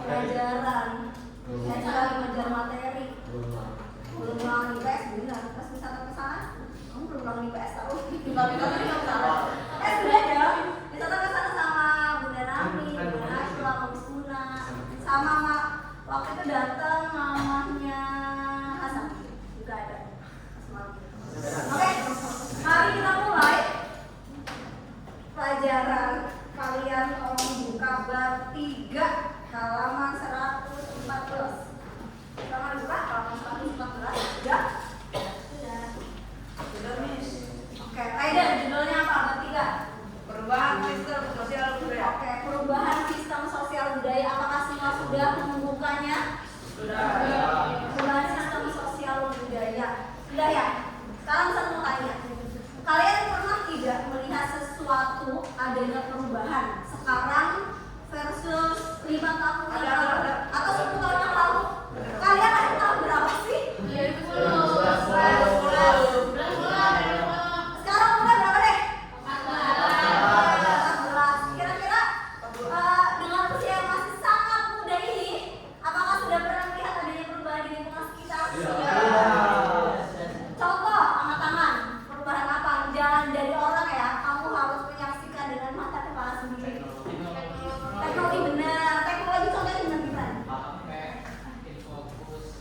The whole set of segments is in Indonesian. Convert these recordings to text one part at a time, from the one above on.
pelajaran belajar materi belum ulangan IPS benar pas wisata ke sana kamu belum ulangan IPS tahu kita salah sudah ya wisata ke sana sama Bunda Nami, Bunda Nashwa, Mas Una sama waktu itu datang mamahnya Hasan juga ada oke, mari kita mulai pelajaran. Kalian tolong buka bab 3 halaman 114. Sama buka halaman 114 sudah? Sudah. Sudah, Miss. Oke, Aiden, judulnya apa bab 3? Perubahan sistem sosial budaya. Oke, perubahan sistem sosial budaya. Apakah semua sudah membukanya? Sudah. Perubahan sistem sosial budaya. Sudah ya? Sekarang saya mau tanya. Kalian pernah tidak melihat sesuatu adanya perubahan sekarang versus 5 tahun yang lalu atau 10 tahun yang lalu? Kalian ada tahun berapa sih? 2010. Sekarang udah berapa deh? 14. Kira-kira dengan usia yang masih sangat muda ini, apakah sudah pernah melihat adanya perubahan di lingkungan sekitar? Contoh, angkat-tangan. Perubahan apa? Jangan dari orang ya, kamu harus menyaksikan dengan mata kepala sendiri. Teknologi benar, teknologi contohnya gimana?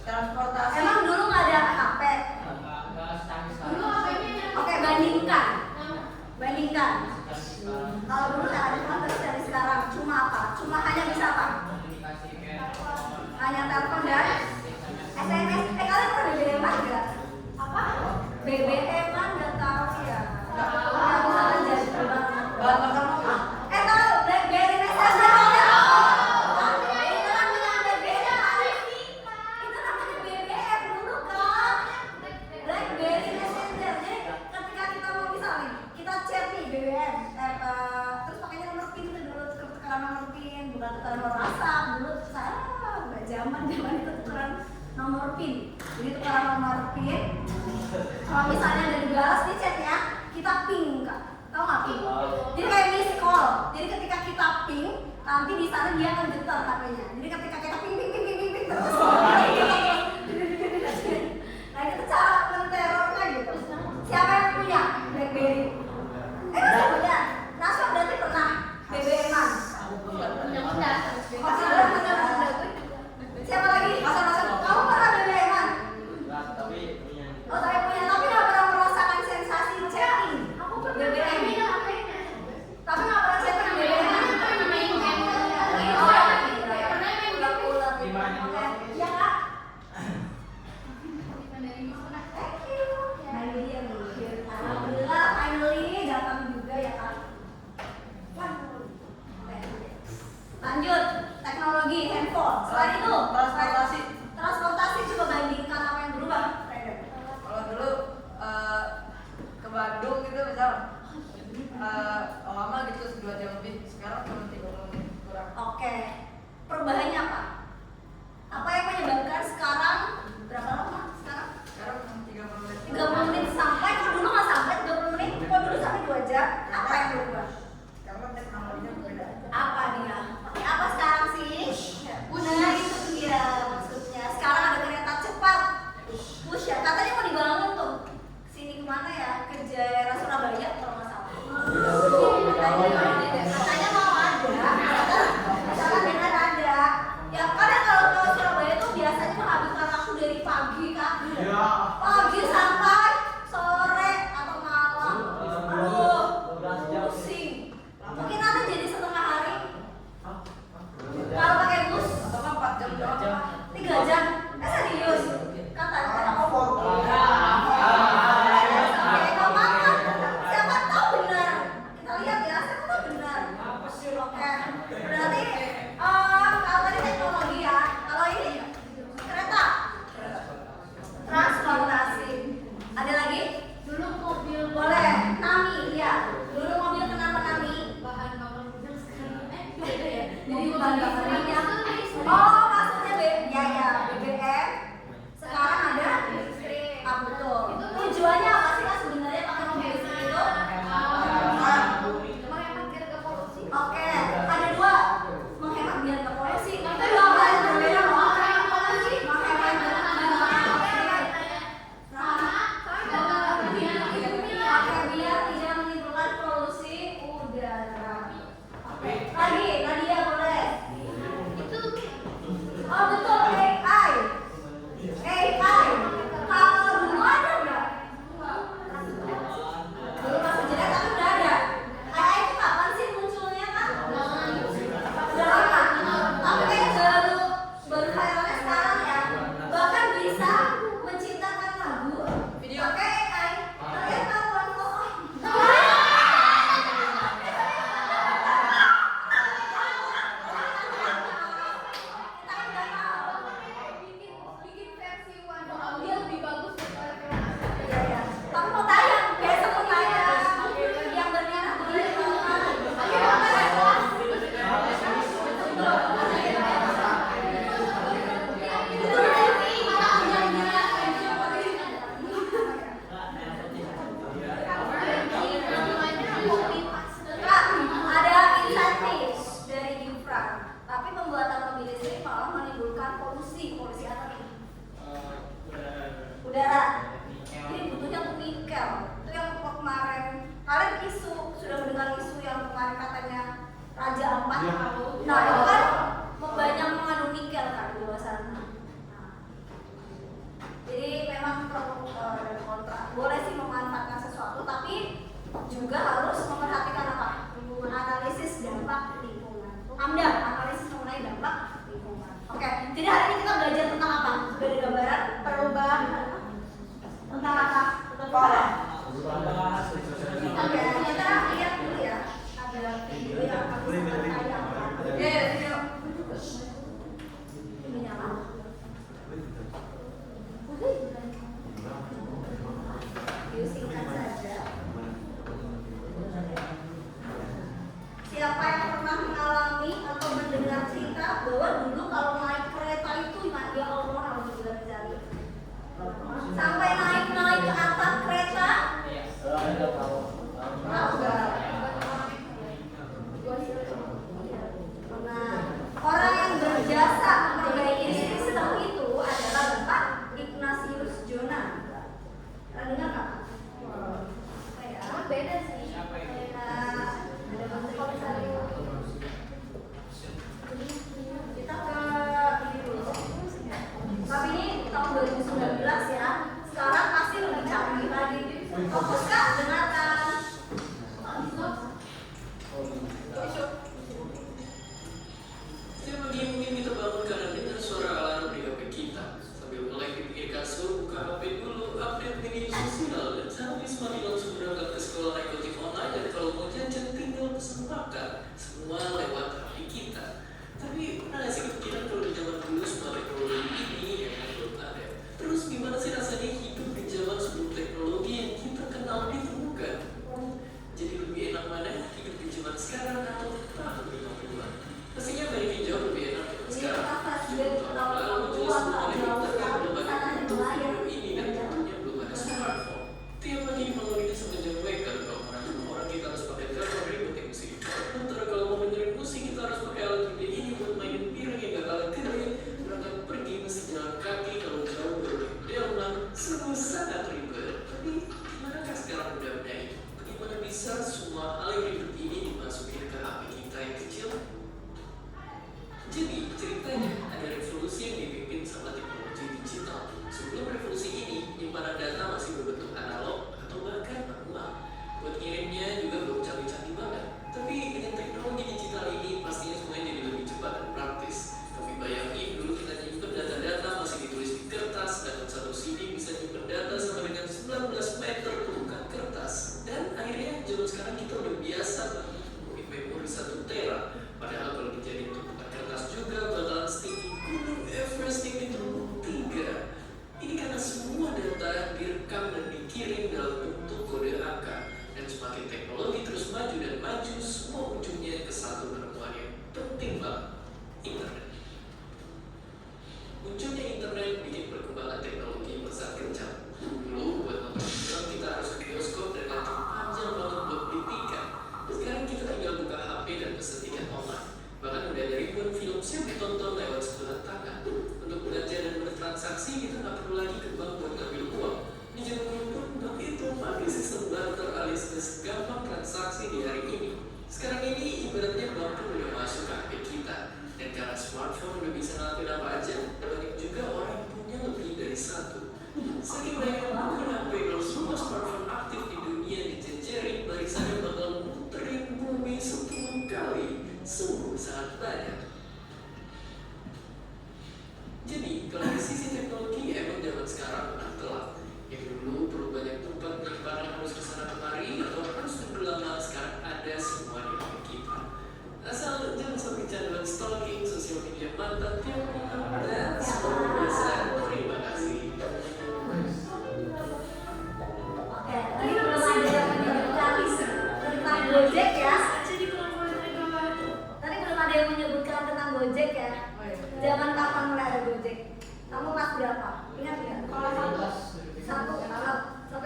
Transportasi. Emang dulu nggak ada HP? Dulu HP-nya. Oke, bandingkan. Kalau dulu nggak ada teman terus dari sekarang, cuma apa? Cuma hanya bisa apa? Hanya telepon dan SMS. Kalian pernah BBM-an nggak? Apa? BBM-an nggak tahu ya? Nggak bisa aja tahu BlackBerry Messenger itu namanya BBM dulu kan? BlackBerry Messenger. Jadi ketika kita mau misalnya kita chat nih BBM, terus pakainya nomor PIN itu dulu tukeran nomor PIN, bukan tukeran nomor WhatsApp dulu. Saya nggak zaman itu tukeran nomor PIN. Jadi tukeran nomor PIN. Kalau misalnya ada di balas di chatnya, kita ping kak. Tahu nggak ping? Jadi kayak miss call. Jadi ketika kita ping, nanti di sana dia akan getar HP-nya. Jadi ketika kita ping terus. Nah itu cara menterornya gitu. Siapa yang punya BlackBerry? Siapa punya? Naswa berarti pernah BBM-an. Siapa lagi? Kamu pernah BBM-an? Oh saya punya, tapi nggak pernah merasakan sensasi chatting BBM. Tapi nggak pernah chatting BBM. Oh oke, ya kak. Thank you. Nah ini dia nih. Alhamdulillah finally datang juga ya kak. Lanjut, teknologi handphone. Selain itu transportasi coba bandingkan apa yang berubah. Kalau dulu ke Bandung gitu misal lama gitu 2 jam lebih, sekarang cuma 30 menit kurang. Oke, perubahannya apa? Apa yang menyebabkan sekarang berapa lama sekarang? Sekarang 30 menit. 30 menit sampai, kok dulu nggak sampai 30 menit? Kok dulu sampai 2 jam? Apa yang berubah? Karena teknologinya berbeda. Apa dia? Pakai apa sekarang sih? Nah itu dia maksudnya. Sekarang ada kereta cepat. Push ya, katanya mau dibangun tuh. Sini kemana ya? Ke daerah Surabaya kalau nggak salah. Katanya mau ada. Oh betul, AI. AI. Kalau dulu ada nggak? Dulu masih jelek tapi udah ada. AI itu kapan sih munculnya kan? Udah lama. Tapi kayak baru viralnya sekarang ya. Bahkan bisa menciptakan lagu pakai AI. Kalian tahu kan kok? Bikin versi one dia lebih bagus daripada Iya, iya. Tapi mau tayang, besok mau tayang. Yang berniat boleh ada insentif dari Infra, tapi pembuatan mobil listrik malah menimbulkan polusi apa nih? Udara. Ini butuhnya untuk nikel. Itu yang kemarin kalian sudah mendengar isu yang kemarin katanya Raja Ampat. Nah itu kan banyak mengandung nikel kan di luar sana. Nah, jadi memang pro dan kontra. Boleh sih memanfaatkan sesuatu, tapi juga harus memperhatikan apa? Analisis dampak lingkungan. AMDA, analisis mengenai dampak lingkungan. Oke, jadi hari ini kita belajar tentang apa? Sudah ada gambaran perubahan tentang apa? Tentang apa? Oke, kita lihat dulu ya. Ada video yang akan saya Video. Ini nyala. Video singkat saja. Siapa yang pernah mengalami atau mendengar cerita bahwa dulu kalau naik kereta itu ya Allah harus jari. Sampai naik ke atas kereta, tahu nggak? Nah, orang yang berjasa memperbaiki sistem itu adalah Bapak Ignatius Jonan. Pernah dengar nggak? Ya. beda sih. Kita ke ini dulu. Tapi ini tahun 2019 ya. Sekarang pasti lebih canggih lagi. Fokus Kak, dengarkan. smartphone udah bisa ngelakuin apa aja. Banyak juga orang yang punya lebih dari satu. Saking banyak pengguna HP, kalau semua smartphone aktif di dunia dijejerin, barisannya bakal muterin bumi 10 kali. Sungguh sangat banyak. Jadi, kalau dari sisi teknologi, emang zaman sekarang udah telat. Yang dulu perlu banyak tempat penyimpanan harus kesana kemari atau harus tunggu lama, sekarang ada semua di HP kita. Asal jangan sampai kecanduan stalking, sosial media mantan tiap malam, dan seperti biasa. Terima kasih. Oke, tadi belum ada yang menyebutkan tentang Gojek ya. Jadi kalau boleh tergambar Tadi belum ada yang menyebutkan tentang Gojek ya. Oh, iya. Zaman kapan mulai ada Gojek? Kamu kelas berapa? Ingat nggak? Kalau satu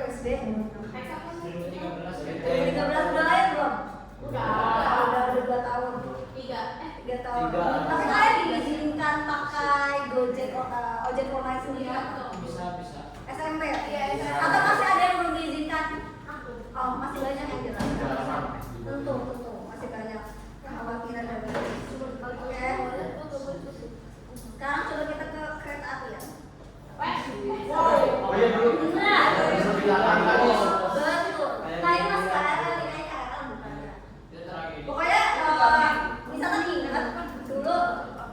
SD. 2013 udah lahir belum? Udah 2 tahun. 3 tahun. Tapi kalian diizinkan pakai Gojek ojek online sendiri? Bisa. SMP? Iya, SMP. Atau masih ada yang belum diizinkan? Oh, masih banyak yang jelas. Tentu, masih banyak kekhawatiran dan oke. Sekarang coba kita ke kereta api ya. Oh iya dulu. Nah, Bisa bilang tadi. betul. Nah ini masih KRL, ini KRL bukan ya. Itu terakhir. Pokoknya misalkan ingat dulu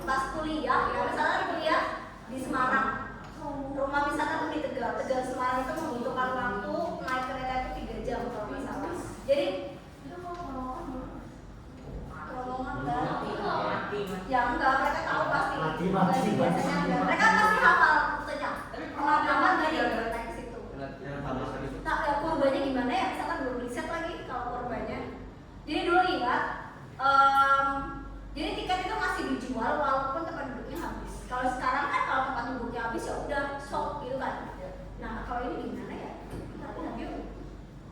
pas kuliah, ya misalkan kuliah di Semarang, rumah misalkan di Tegal Semarang itu membutuhkan waktu naik kereta itu 3 jam kalau nggak salah. Jadi rombongan enggak? Ya enggak, mereka tahu pasti. Mati. Biasanya enggak. Mereka pasti hafal rutenya. Pengalaman dari naik ke situ. Tak ya, korbannya gimana ya? Misalkan belum riset lagi kalau korbannya. Jadi dulu ingat, jadi tiket itu masih dijual walaupun tempat duduknya habis. Kalau sekarang kan kalau tempat duduknya habis ya udah stop gitu kan. Nah kalau ini gimana ya? Kita lihat yuk.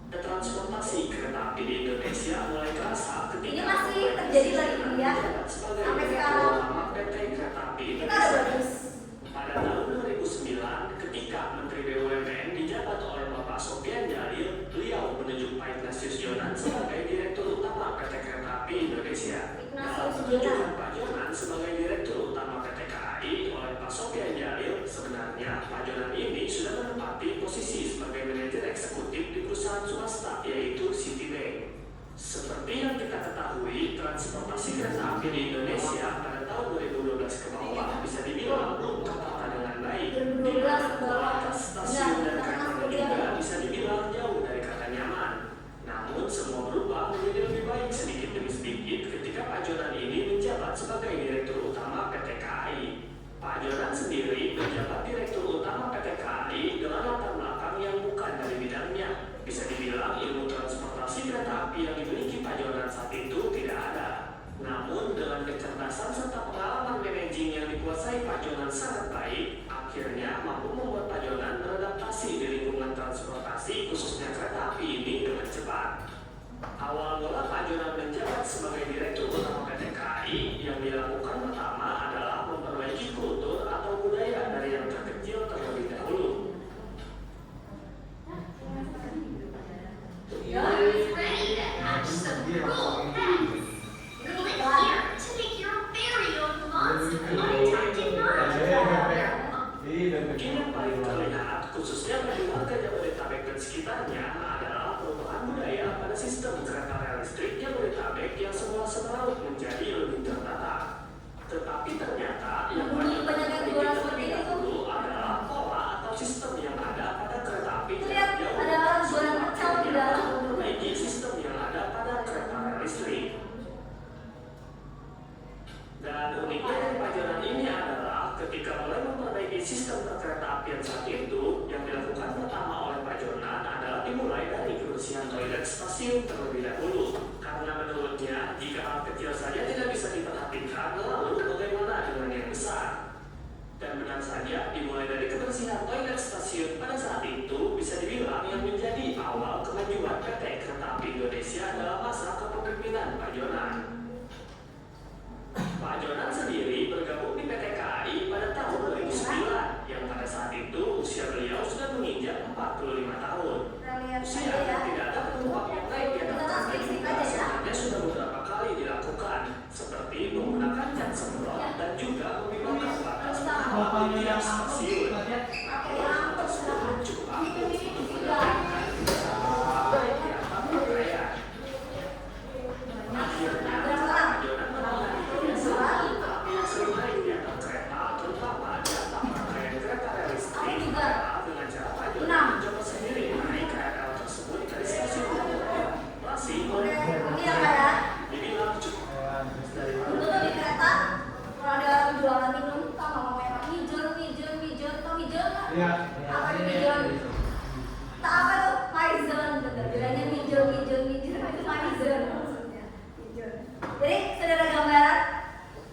Transportasi kereta api di Indonesia mulai terasa ketika Ini masih terjadi lagi ya sampai sekarang. PT Kereta Api Kita ada bagus. Pada tahun 2009, ketika Menteri BUMN dijabat oleh Bapak Sofian Jalil, beliau menunjuk Pak Ignatius Jonan sebagai Direktur Utama PT Kereta Api Indonesia. Dalam penunjukan Pak Jonan sebagai Direktur Utama PT KAI oleh Pak Sofian Jalil, sebenarnya Pak Jonan ini sudah menempati posisi sebagai manajer eksekutif di perusahaan swasta, yaitu Citibank. Seperti yang kita ketahui, transportasi kereta api di Indonesia pada tahun 2012 ke bawah bisa dibilang belum tertata dengan baik. Di mana kualitas stasiun dan kereta juga bisa dibilang jauh dari kata nyaman. Namun semua berubah menjadi lebih baik sedikit demi sedikit ketika Pak Jonan ini menjabat sebagai Direktur Utama PT KAI. Pak Jonan sendiri menjabat Direktur Utama PT KAI dengan latar belakang yang bukan dari bidangnya. Bisa dibilang ilmu transportasi kereta api yang dimiliki Pak Jonan saat itu tidak ada. Namun dengan kecerdasan serta pengalaman manajing yang dikuasai Pak Jonan sangat baik, akhirnya mampu membuat Pak Jonan beradaptasi di lingkungan transportasi khususnya kereta api ini dengan cepat. Awal mula Pak Jonan menjabat sebagai Direktur Utama PT KAI, yang dilakukan pertama adalah memperbaiki kultur atau budaya dari yang terkecil terlebih dahulu. Who's ready to hatch some cool pets? Click here to make your very own monster unattached Mungkin yang paling terlihat, khususnya bagi warga Jabodetabek dan sekitarnya, adalah perubahan budaya pada sistem kereta rel listrik Jabodetabek yang semula semeraut menjadi lebih tertata. stasiun. Ruang tersebut juga untuk mendapatkan di atap raya. Akhirnya, Jonan mengalami kebiasaan tapi yang sering naik di atap kereta, terutama di atap rangkaian kereta rel listrik, adalah dengan cara Pak Jonan mencoba sendiri naik KRL tersebut dari stasiun Bogor. Masih Ini ya Kak ya. dibilang cukup. Dulu tuh di kereta kalau ada orang jualan minum, tau nggak mau merah hijau, tau hijau nggak? Iya. Apa di hijau? Tak apa tuh, Maison, bener. Bilangnya hijau itu Maison maksudnya. Hijau. Jadi saudara gambaran,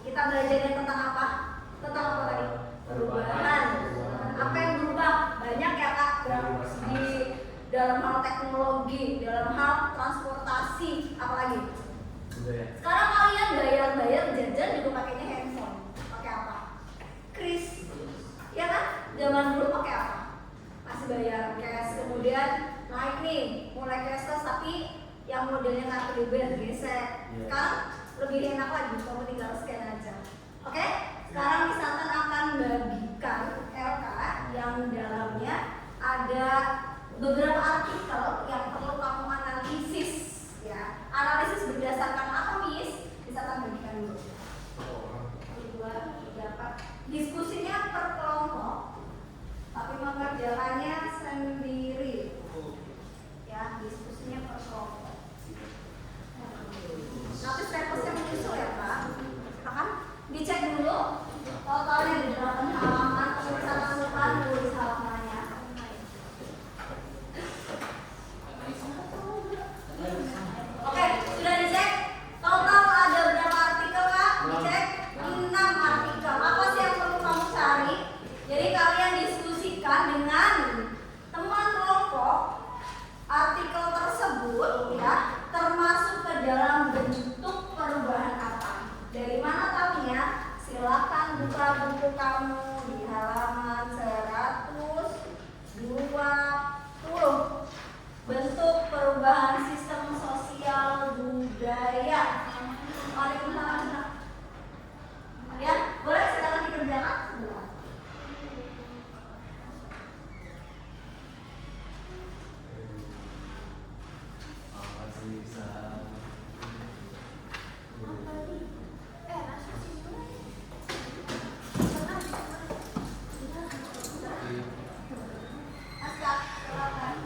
kita belajarnya tentang apa? Tentang apa tadi? Perubahan. Apa yang berubah? Banyak ya Kak. Di dalam hal teknologi, dalam hal transportasi, apalagi? Sekarang kalian bayar jajan juga pakainya handphone. Pakai apa? Kris. Ya kan? Zaman dulu pakai apa? Masih bayar cash. Kemudian naik nih, mulai cashless tapi yang modelnya kartu debit gesek. Sekarang lebih enak lagi, kamu tinggal scan aja. Oke? Sekarang Misalkan akan bagikan LK yang dalamnya ada beberapa artikel yang perlu kamu analisis. Ya, analisis berdasarkan apa Miss? Misalkan bagikan dulu. 1, 2, 3, 4. Diskusinya per kelompok, tapi mengerjakannya sendiri. Ya, diskusinya per kelompok. Nanti stepsnya menyusul ya Pak. Silakan dicek dulu. Totalnya di 8 halaman, penulisan lupa tulis halamannya. Oke, sudah dicek? Total ada berapa artikel Kak? Dicek 6 artikel. Apa sih yang perlu kamu cari? Jadi kalian diskusikan dengan teman kelompok artikel tersebut ya, termasuk ke dalam bentuk perubahan apa. Dari mana tahunya? Silakan buka buku kamu di halaman 120. Bentuk perubahan sistem sosial budaya. Waalaikumsalam. Ya, boleh silakan dikerjakan. Askar, silakan.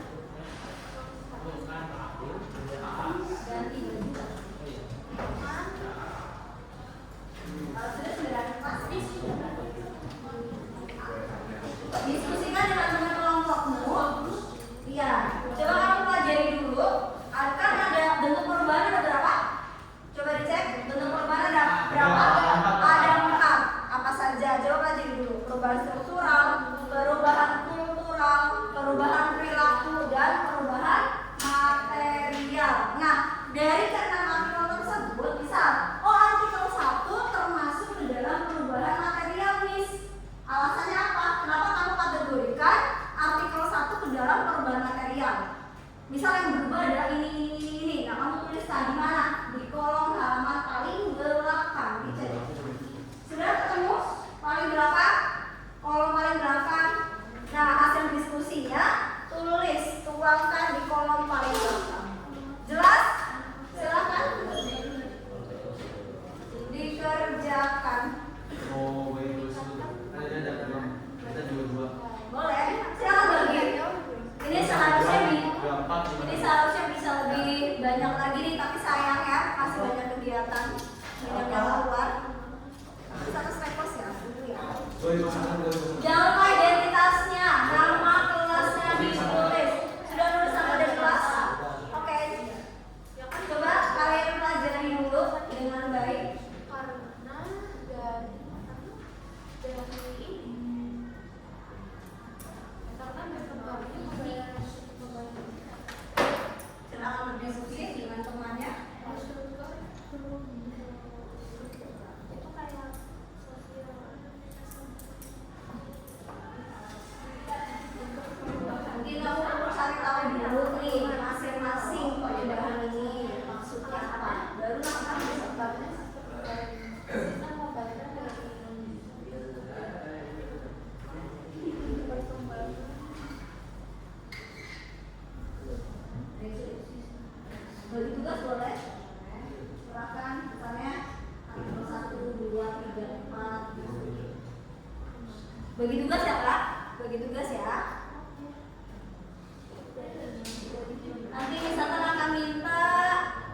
Ganti baju. Kalau sudah pasti sudah. Diskusikan dengan teman kelompokmu. Iya, coba kamu pelajari dulu. Kan ada bentuk perubahan ada berapa? Coba dicek bentuk perubahan ada berapa? Ada 4. Apa saja? Coba pelajari dulu. Perubahan struktural, perubahan kultural, perubahan perilaku, dan perubahan material. Nah, dari keenam artikel tersebut bisa, artikel 1 termasuk ke dalam perubahan material Miss. Alasannya apa? Kenapa kamu kategorikan artikel 1 ke dalam perubahan material? Misal yang berubah adalah ini. Nah, kamu tuliskan di mana? Di kolom halaman paling belakang. Dicek. Sudah ketemu? Paling belakang? Kolom paling belakang. Nah, hasil diskusinya tuangkan di kolom paling belakang. Jelas? Silakan dikerjakan. Oh, baik, ada dua. Boleh, silakan bagi. Ini seharusnya bisa lebih banyak lagi nih, tapi sayang ya masih banyak kegiatan, banyak yang keluar. Satu staples ya, dulu ya. Jangan lupa identitasnya, nama kelasnya ditulis. Sudah nulis nama dari kelas? Oke. Coba kalian pelajari dulu dengan baik. Silakan berdiskusi dengan temannya. Bagi tugas ya kak, bagi tugas ya. Nanti misalkan akan minta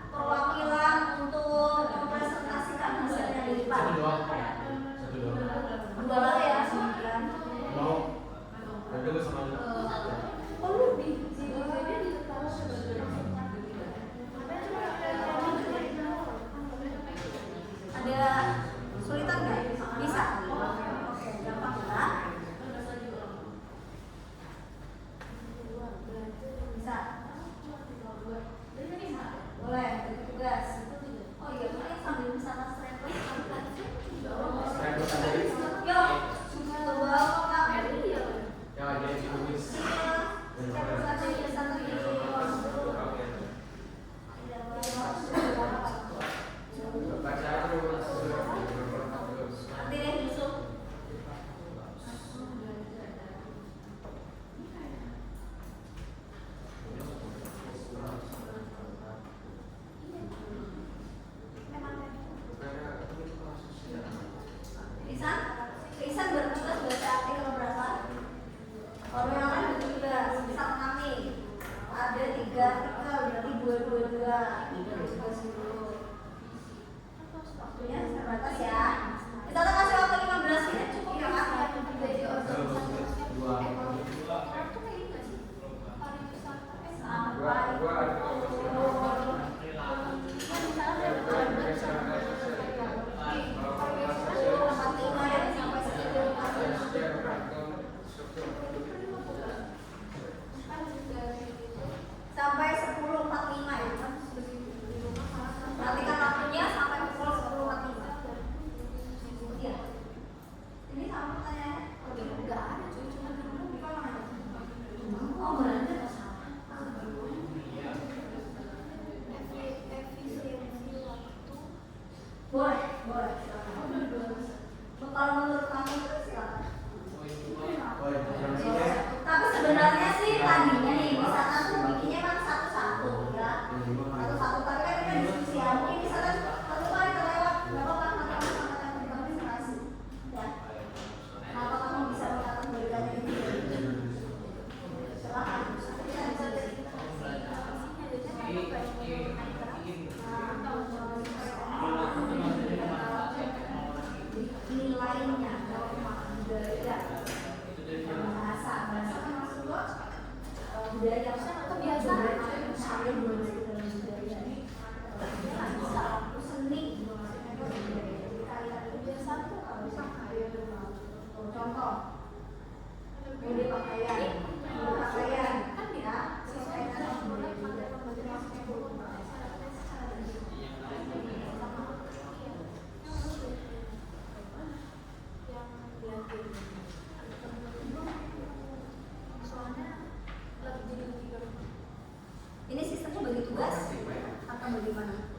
perwakilan untuk mempresentasikan hasil yang di depan. Satu doang. Dua lah ya, sembilan. Mau? Ada nggak sama lu? Oh lebih sih, dia ditaruh Ada kesulitan nggak? Bisa? Oke, gampang ya. Bisa? Boleh, bagi tugas. Oh iya, paling sambil misalnya stretching. Stretching tadi. Yuk, coba kak. Yang ada yang ditulis. Baca aja dulu. Nanti deh Yusuf. Isan bertugas baca artikel berapa? Kalau yang lain bertugas, misal kami ada 3 artikel, berarti 2 tugas dulu. Waktunya terbatas ya. Kita kasih waktu 15 menit cukup ya kak? Sampai 10.45 ya. Perhatikan waktunya sampai pukul 10.45. Iya. Ini sama pertanyaannya? Enggak ada, cuma di mana? Oh, berarti nggak salah. Boleh. Kalau menurut kamu itu silakan. Tapi sebenarnya sih tadinya nih misalkan tuh bikinnya kan satu-satu ya, satu-satu. Tapi kan kita diskusi ya. Mungkin misalkan satu kali terlewat, nggak apa-apa nanti kamu sama yang kita presentasi. Ya. Kenapa kamu bisa mengatakan berbedanya ini? Silakan. Kita bisa nilainya budaya bahasa kan maksud lo budaya kebiasaan saya dalam budaya bisa aku seni kebiasaan tuh bisa contoh mode pakaian kan ya sesuai dengan budaya ini sistemnya bagi tugas atau bagaimana?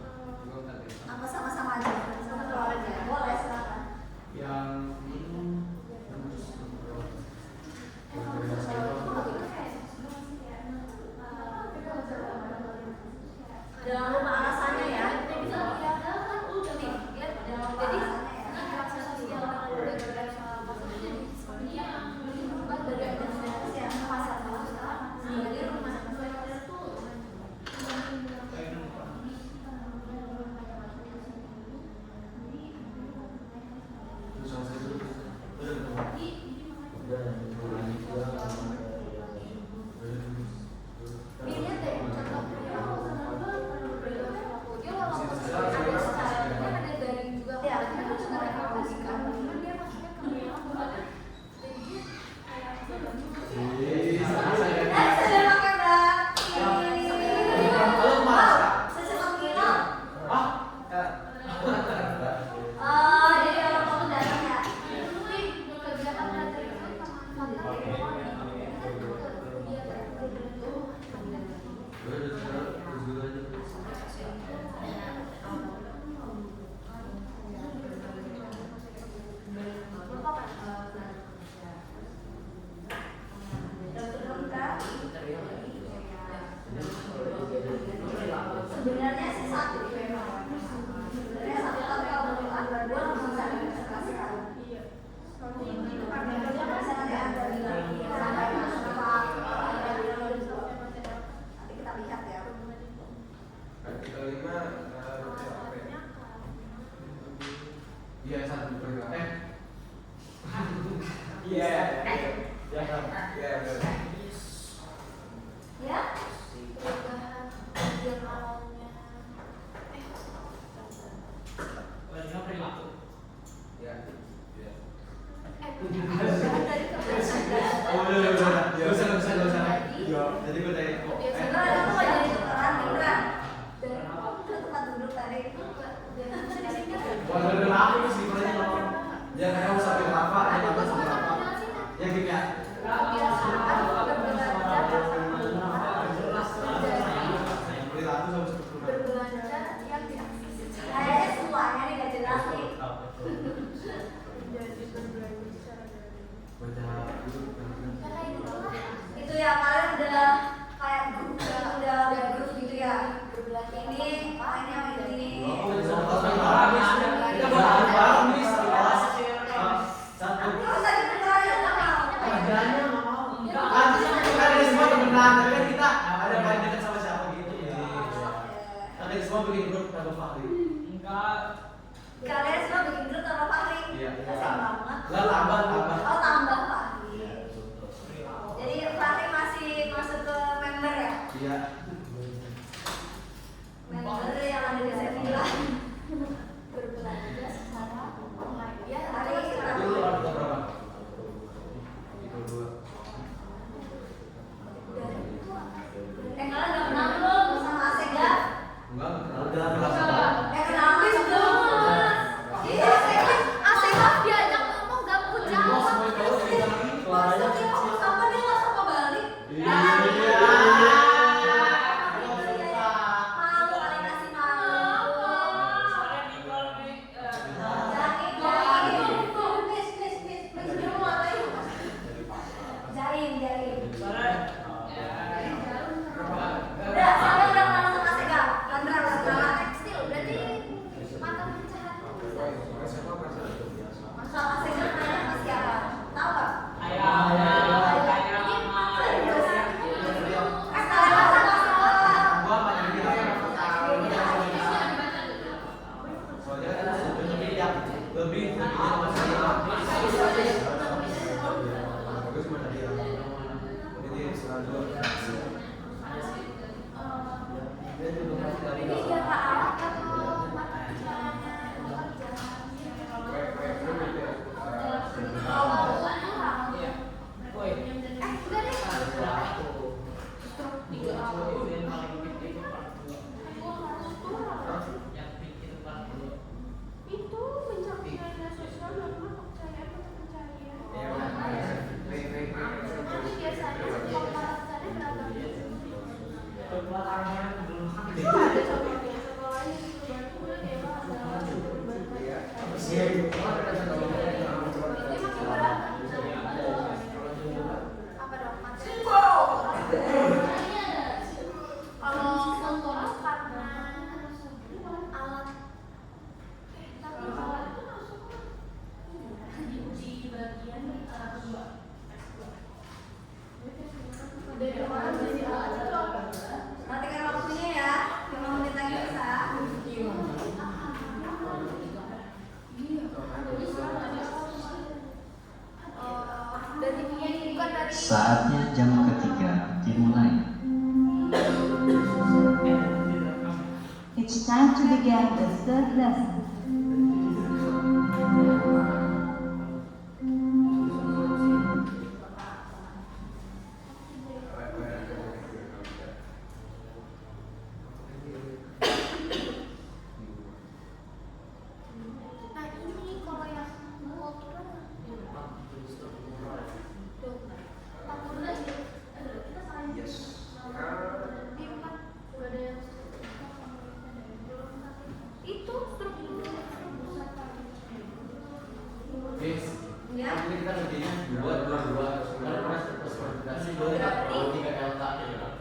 Apa sama-sama aja? Sama-sama aja. Boleh silakan. Yang Jangan lupa alasannya ya. Jadi Iya. Ya kan. Iya benar. Ya? Perubahan bagian awalnya. Perilaku. Ya. Iya. Perubahan dari kebiasaan. Oh udah. Ya usah. Iya. Jadi gue tanya kok. Beneran, aku nggak jadi tukeran, beneran. Dari Itu tempat duduk tadi. Kalau perilaku sih sebenarnya ya kayak sampai apa? Ada apa sampai apa? Ya gitu ya. kebiasaan berbelanja Perilaku sama struktur. berbelanja yang diakses secara Kayaknya semuanya nih nggak jelas nih. jadi berbelanja secara daring. Baca dulu. Karena itulah Itu ya kalian udah kayak grup, udah grup gitu ya. berbelanja Ini, ini yang ini. Kita bareng nih sekelas. Satu. Terus tadi tukeran ya nggak mau. Kan ini semua temenan, tapi kan kita ada paling dekat sama siapa gitu. Kan ini semua bikin grup tanpa Fahri. Kalian semua bikin grup sama Fahri. Iya. Kasian banget. Lah tambah. Oh tambah Fahri. Jadi Fahri masih masuk ke member ya? Iya. Member yang ada di Sevilla. berbelanja secara online ya Hari secara Dulu ada berapa? Itu dua. dari itu apa? Kalian udah kenal belum sama Asega? Enggak, udah kelas apa? Kenal mas belum? Iya, Asega diajak ngomong gak mau jawab. Masa dia ngomong sama dia nggak sama balik? Iya. Malu kali kasih malu. Jaim. Udah, sampai udah kenal sama Asega. Beneran. Tekstil berarti mata pecahan. Masa Asega nanya sama siapa? Tahu nggak? Gua paling dia. Soalnya kan sebenarnya yang lebih masih bagus mana dia. Jadi selalu dia juga masih dari Ini biar alat atau mata pecahannya itu pencapaian sosial karena kepercayaan atau kepercayaan. Tapi biasanya sekolah pelajarannya beragam. Itu ada contohnya sekolahnya di Bandung Dewa ada berarti makin beragam. Apa dong materi? Kalau kontoras karena alat tapi alat itu masuk di bagian dari kemarin jadi alat itu apa? Perhatikan waktunya ya, 5 menit lagi bisa. Bukan dari Saatnya jam ketiga dimulai. It's time to begin the third lesson. nah ini kalau yang kultural kita saling di empat udah ada yang itu struktur pusat Guys, Ya. ini kita kerjanya dua. Karena proses konsentrasi kalau 3 delta.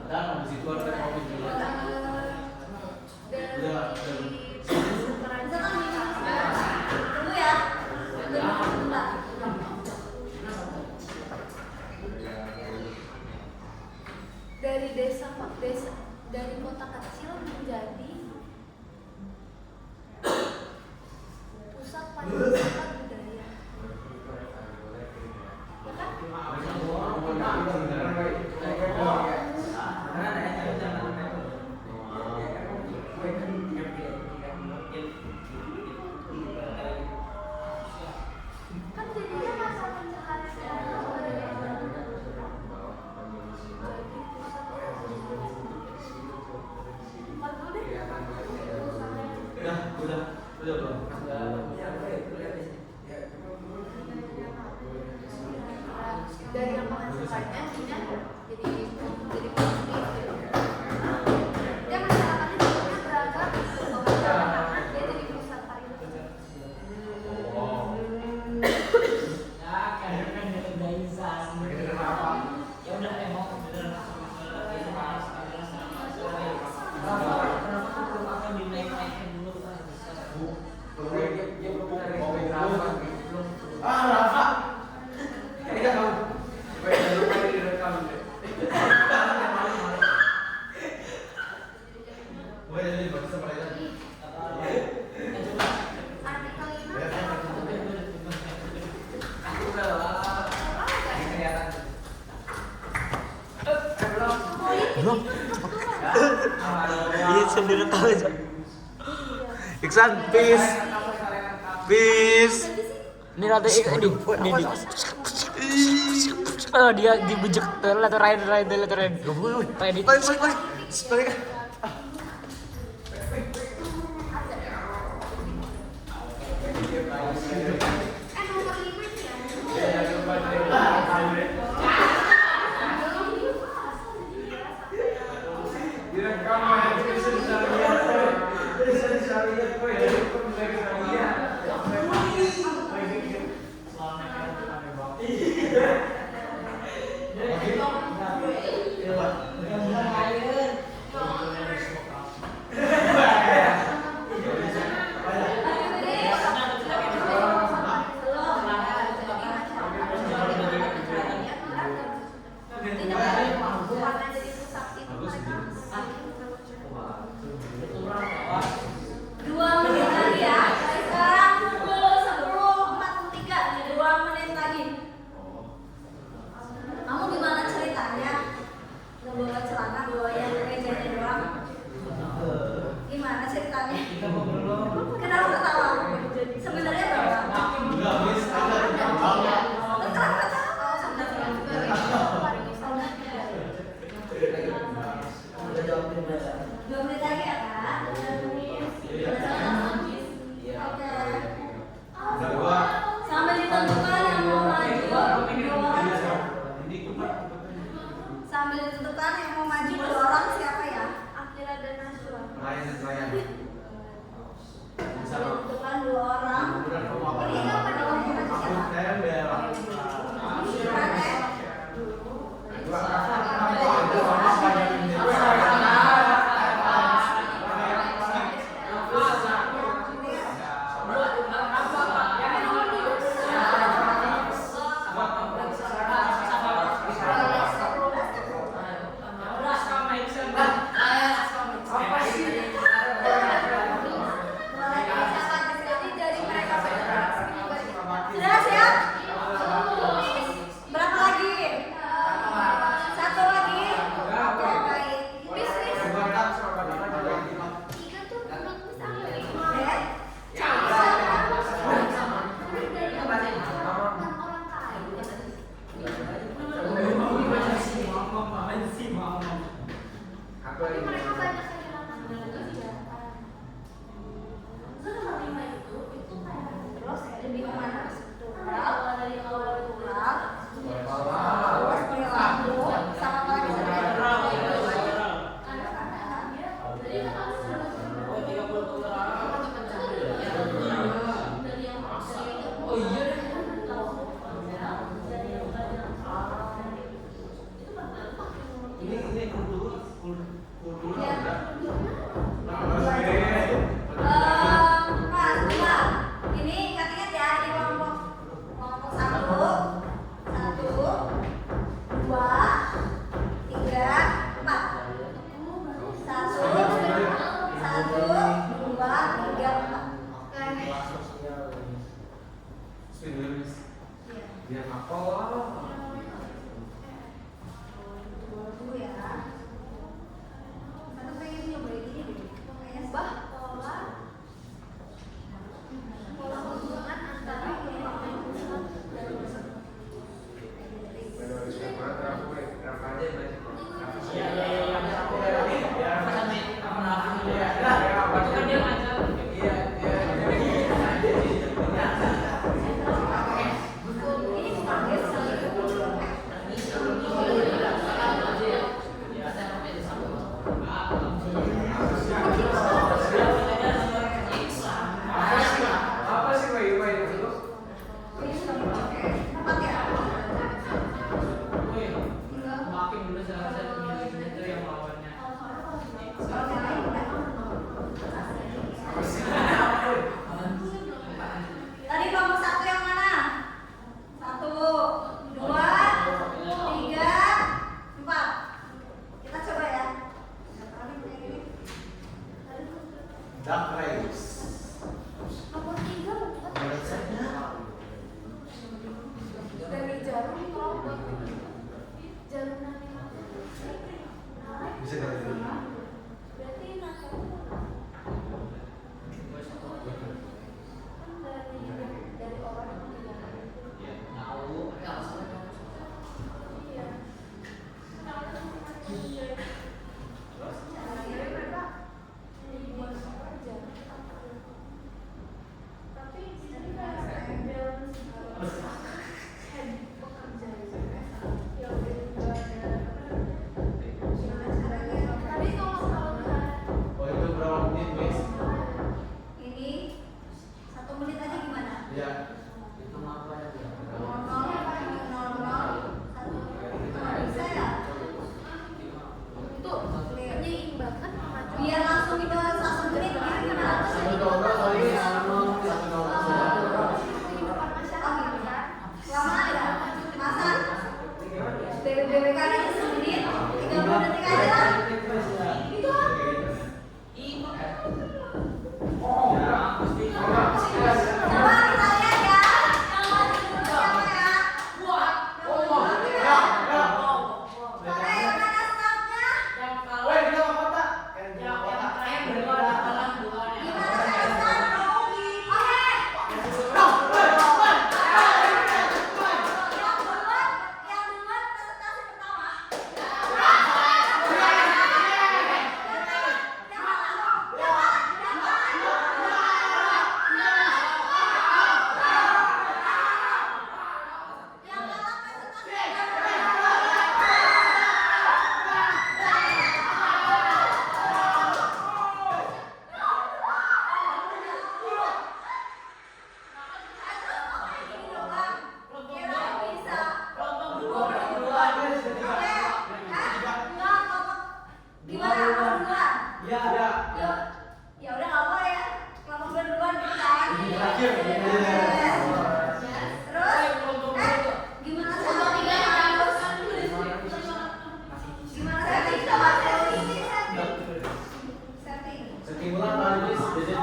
Dan habis itu ada covid juga. Tunggu ya. Bentar. dari desa dari kota kecil menjadi pusat pariwisata budaya. Kan jadinya masa Udah belum? dari yang penghasilannya dia jadi positif gitu. Dia masyarakatnya juga beragam gitu. Karena dia jadi pusat pariwisata. Artikel ini Iya sendiri tahu aja. Iksan, peace. Peace. Ini nanti ini. Oh, dia dibujek terus atau rider. Balik. nomor 5 ya. BBK aja semenit, 30 detik aja. Itu apa? Coba kita lihat ya. Yang maju dulu siapa ya? Oke, yang mana stopnya? Gimana saya stop? Oke. Yang duluan presentasi pertama. Gimana aku duluan? Ya udah nggak apa ya. Kelompok gue duluan gitu kan? Terus, gimana setting? Coba setting. Setting ulang kali ini jadi Oke,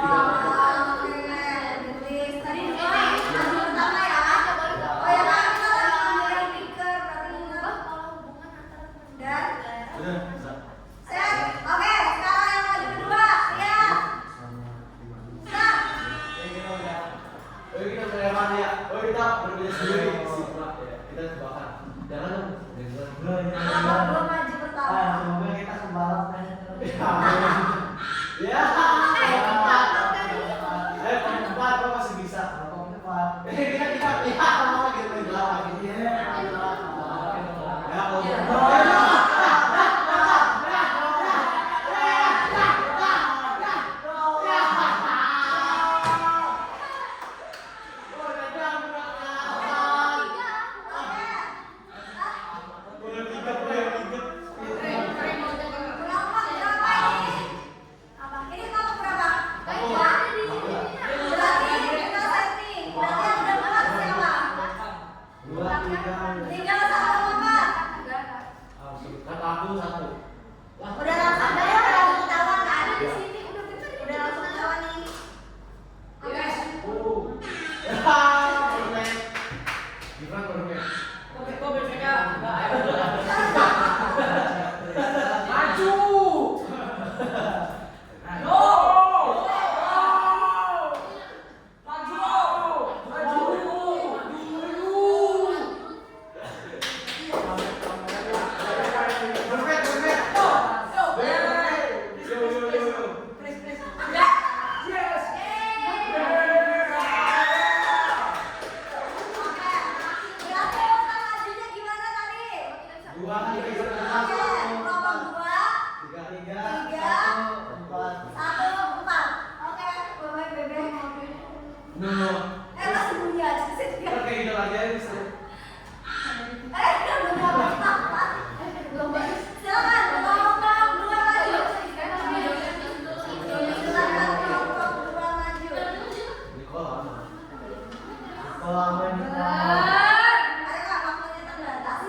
tulis. Tadi maju pertama ya. Oh ya kan kita lagi ngambil speaker berarti ingat. Dan set. Oke, sekarang yang maju kedua. Siap. Start. kita berawan ya. Kita berbeda sendiri. Kita tebakan. Jangan Belum maju pertama. semoga kita sembalap. Ya. Empat kok masih bisa. Kita ya gitu lagi. Ya. Berapa ini? Apa? Ini kamu berapa? Berarti kita setting. Berarti yang udah buat siapa? Tinggal satu empat. Kata aku satu. Udah langsung ada ya, udah langsung ketahuan kan? Udah langsung ketahuan nih. Oke. Gimana menurutnya? Berarti urutan majunya gimana tadi? Dua kali Oke, kelompok 2, 3, 1, 4. Oke, bye bebe. Masih bunyi aja sih. Oke, kita lagi aja bisa. Belum apa-apa. Silakan, kelompok 2 maju. Silakan kelompok 2 maju. Di kolam. Ayo Kak, waktunya terbatas.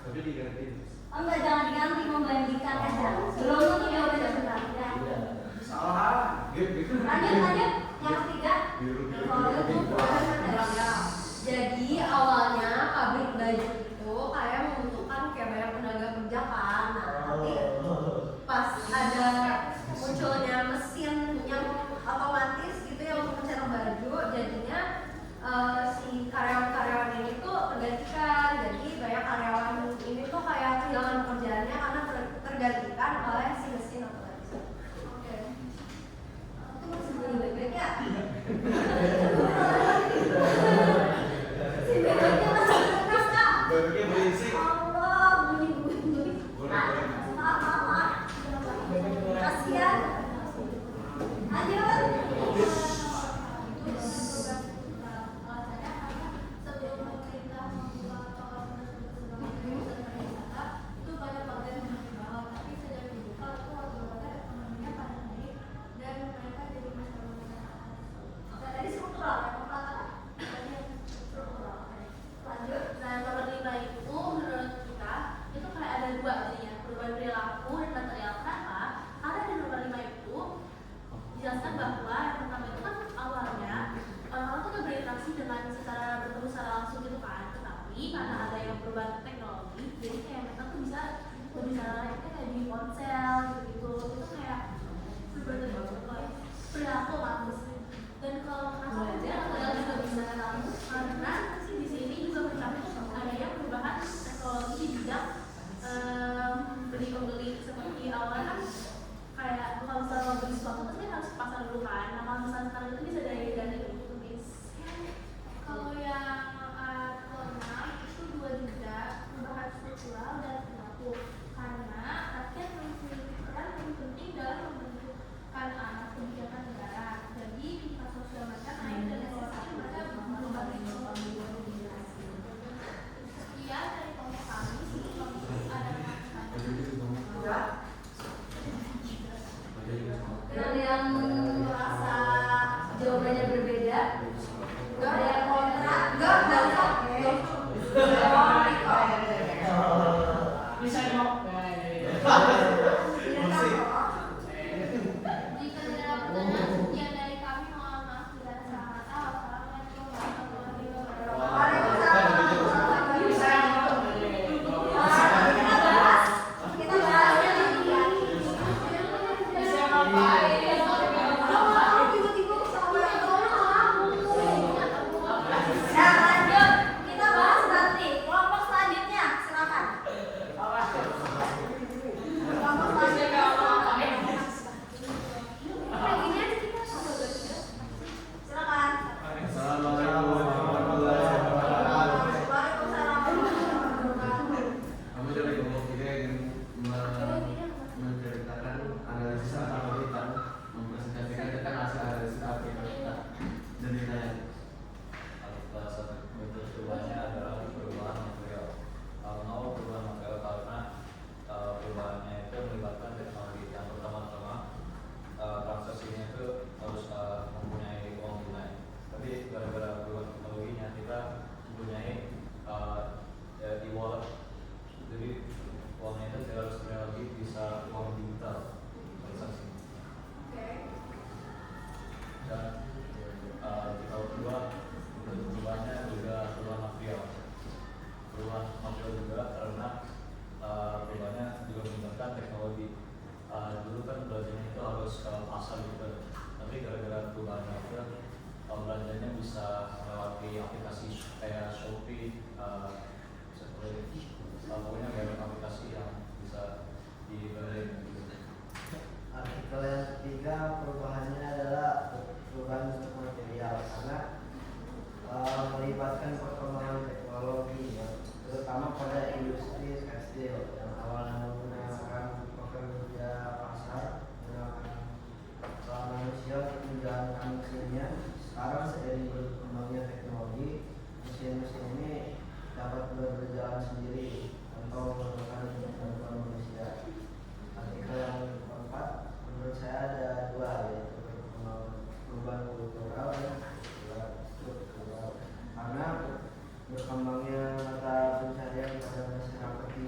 Tapi diganti. Oh enggak, jangan diganti, membandingkan aja. Belum tentu dia udah benar. Ya. Salah. Lanjut. Yang ketiga. Kalau itu Jadi awalnya pabrik baju itu kayak membutuhkan kayak banyak tenaga kerja kan. Nah, tapi pas ada munculnya mesin yang otomatis gitu yang untuk mencetak baju, jadinya si karyawan-karyawan ini tuh tergantikan. Jadi banyak karyawan ini tuh kayak kehilangan pekerjaannya karena tergantikan oleh si mesin otomatis. Oke. Itu masih belum baik-baik ya? Si bebeknya masih keras kak. Bebeknya berisik. Allah, bunyi-bunyi. Maaf. Kasihan. Lanjut. Tadi struktural, yang pertama. Lanjut. Nah, nomor 5 itu menurut kita itu kayak ada dua jadinya, perubahan perilaku dan material. Kenapa? Karena di nomor 5 itu dijelaskan bahwa yang pertama itu kan awalnya orang tuh udah berinteraksi dengan secara bertemu secara langsung gitu kan, tetapi karena ada yang perubahan teknologi, jadi kayak mereka tuh bisa berbicara layaknya kayak di ponsel gitu, itu kayak perubahan perilaku lah. Dan kalau masalah material juga bisa tahu karena sih di sini juga mencapai adanya perubahan teknologi di bidang beli pembeli. Seperti awalnya kan kayak kalau misalnya mau beli sesuatu pasti harus ke pasar dulu kan. Nah kalau misalnya sekarang itu bisa dari tulis. Kalau yang kelima itu dua juga perubahan struktural dan perilaku, karena rakyat memiliki peran yang penting dalam membentukkan arah kebijakan negara. Jadi tingkat sosial masyarakat naik dan ekonomi pada berbagai sekian dari kelompok kami. Ada Dan yang merasa jawabannya berbeda, enggak ada yang kontra, enggak usah. Bisa dong. Jika tidak ada pertanyaan, sekian dari kami. Mohon maaf bila ada salah kata. Wassalamualaikum warahmatullahi wabarakatuh. Kita bahas yang ini. Tiba-tiba sampai Nah, lanjut. Kita bahas nanti. Kelompok selanjutnya, silakan. Kelompok selanjutnya. Silakan. Assalamualaikum warahmatullahi wabarakatuh. Waalaikumsalam warahmatullahi wabarakatuh. Kami dari kelompok 3 ingin menceritakan analisis teknologi dan mempresentasikan tentang hasil analisis aplikasi dan ditanya. Salah satu bentuk perubahannya adalah perubahan material. Mau perubahan material karena perubahannya itu melibatkan teknologi. Yang pertama-tama transaksinya itu harus mempunyai uang tunai. Tapi gara-gara perubahan teknologinya kita mempunyai e-wallet. Jadi uangnya itu tidak harus tunai lagi, bisa uang digital transaksi. Dan kita kedua untuk perubahannya juga perubahan material. Perubahan material juga karena perubahannya juga menggunakan teknologi. Dulu kan belanjanya itu harus ke pasar gitu, tapi gara-gara perubahannya itu belanjanya bisa melewati aplikasi kayak Shopee, seperti pokoknya banyak aplikasi yang bisa dibeli. Artikel yang ketiga perubahannya adalah perubahan untuk material karena melibatkan perkembangan teknologi ya, terutama pada industri tekstil yang awalnya menggunakan pekerja pasar menggunakan manusia untuk menjalankan mesinnya. Sekarang seiring berkembangnya teknologi, mesin-mesin ini dapat berjalan sendiri tanpa memerlukan bantuan manusia. Artikel yang keempat menurut saya ada dua, yaitu perubahan kultural dan struktural. Karena berkembangnya mata pencarian pada masyarakat di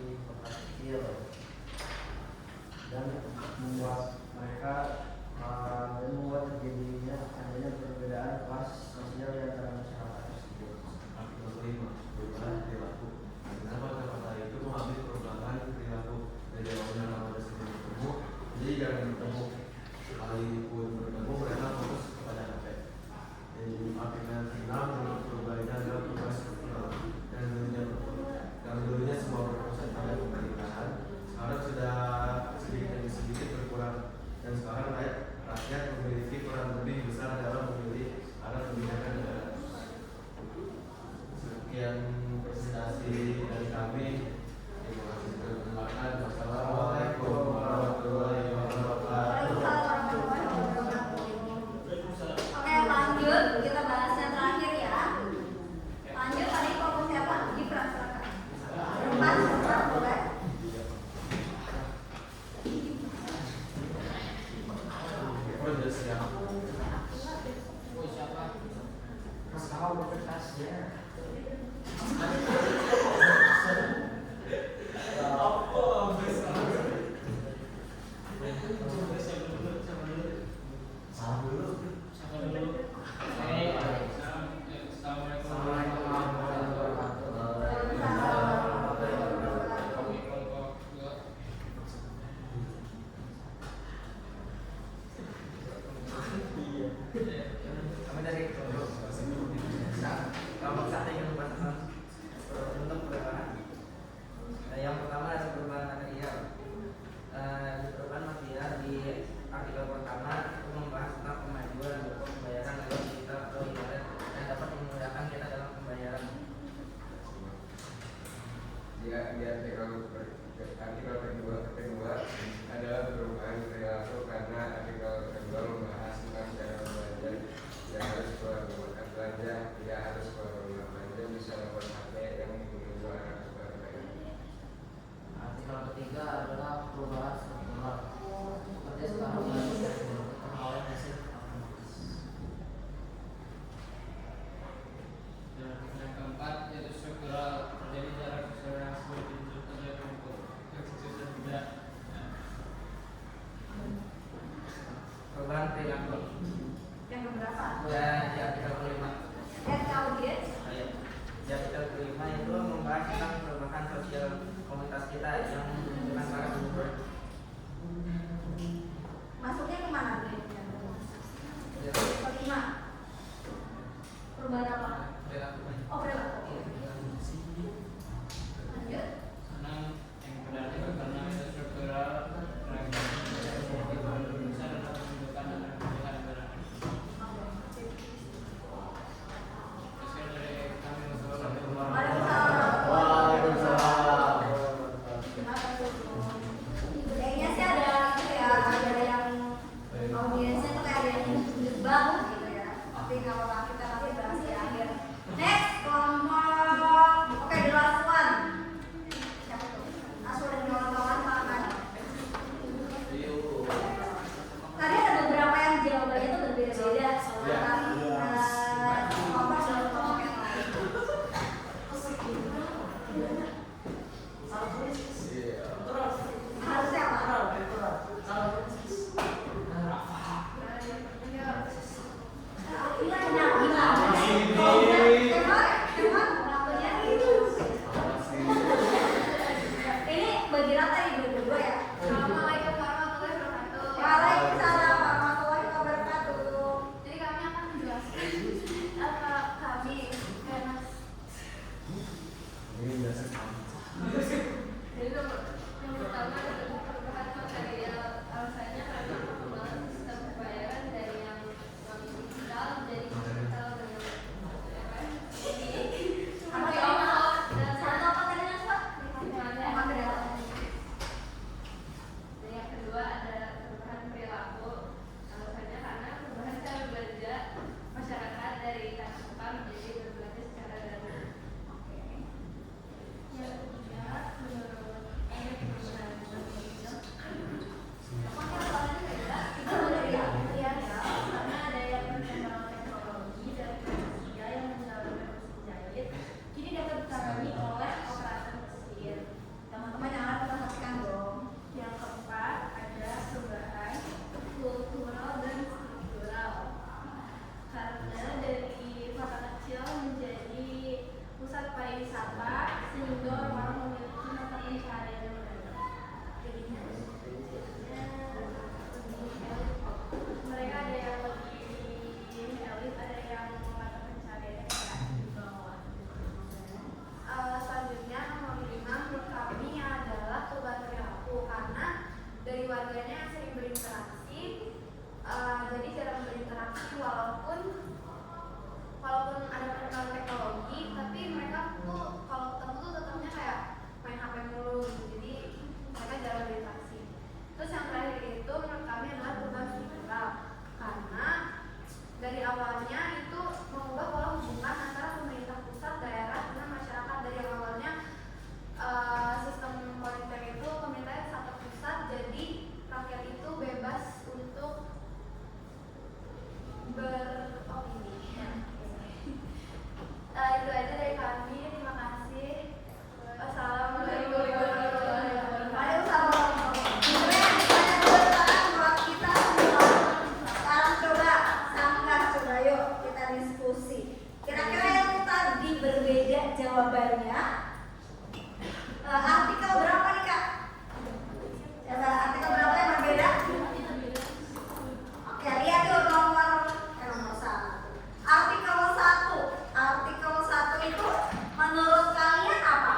di artikel kedua adalah perubahan perilaku karena artikel kedua membahas tentang cara belanja. Tidak harus keluar rumah belanja, tidak harus keluar rumah belanja, bisa lewat HP yang menuju arah kebaikan. Artikel ketiga adalah perubahan struktural. Seperti sekarang oleh hasil otomatis. Dan artikel yang keempat yaitu struktural, terjadi jarak sosial yang sulit dibentuk terjadi untuk eksis dan tidak. Perubahan perilaku. Yang keberapa? Ya, di artikel kelima. Lihat ke audiens. Di artikel kelima itu membahas tentang perubahan sosial komunitas kita yang menunjukkan para penduduk. Masuknya kemana nih? Kelima. Perubahan apa? Oh, perilaku. Lanjut. Karena yang berarti karena itu struktural bisa dapat menunjukkan akan pilihan negara. Sekian dari kami. Waalaikumsalam. Kayaknya sih ada gitu ya, ada yang audiensnya tuh kayak ada yang jebak gitu ya. Tapi kalau kita nanti bahas di akhir. Next, kelompok. Oke, the last one. Siapa tuh? Asur dan kawan-kawan makan. Tadi ada beberapa yang jawabannya tuh berbeda-beda soal kelompok dan kelompok yang lain. Harusnya apa? Ini bagi rata nih berdua ya. Assalamualaikum warahmatullahi wabarakatuh. Waalaikumsalam warahmatullahi wabarakatuh. Jadi kami akan menjelaskan apa kami karena jadi yang pertama adalah perubahan material. Alasannya karena pengembangan sistem pembayaran dari yang non digital jadi digital dengan Satu apa tadi Mas Pak? Material. Dan yang kedua ada perubahan perilaku. Alasannya karena perubahan cara belanja masyarakat dari tanah tukar menjadi berbelanja secara daring. Yang ketiga menurut ada perubahan Itu dari ya. karena ada yang perkembangan teknologi dan manusia yang menjalankan mesin jahit kini dapat ditangani oleh operator mesin. Teman-teman yang akan kita saksikan dong. Yang keempat ada perubahan kultural dan struktural karena dari kota kecil menjadi pusat pariwisata sehingga orang memiliki mata pencaharian yang berbeda. Jadinya mereka ada yang lebih elit, ada yang mata pencaharian di bawah. Selanjutnya nomor 5 menurut kami adalah perubahan perilaku karena dari warganya yang sering berinteraksi, jadi jarang berinteraksi walaupun ada perkembangan teknologi, tapi mereka tuh kalau ketemu tuh tetapnya kayak main HP mulu gitu. Jadi mereka jarang berinteraksi. Terus yang terakhir itu menurut kami adalah perubahan struktural karena dari awalnya itu mengubah pola hubungan antara pemerintah pusat, daerah dengan masyarakat. Dari yang awalnya sistem moneter itu pemerintah satu pusat, jadi rakyat itu bebas untuk beropini. Itu aja dari kami. Terima kasih. Assalamualaikum warahmatullahi wabarakatuh. Waalaikumsalam. Keren, banyak pertanyaan buat kita semua. Sekarang coba Sanggar, coba yuk kita diskusi. Kira-kira yang tadi berbeda jawabannya. Artikel berapa nih Kak? Coba artikel berapa yang berbeda? Oke, lihat yuk nomor 1. Artikel 1 itu menurut kalian apa?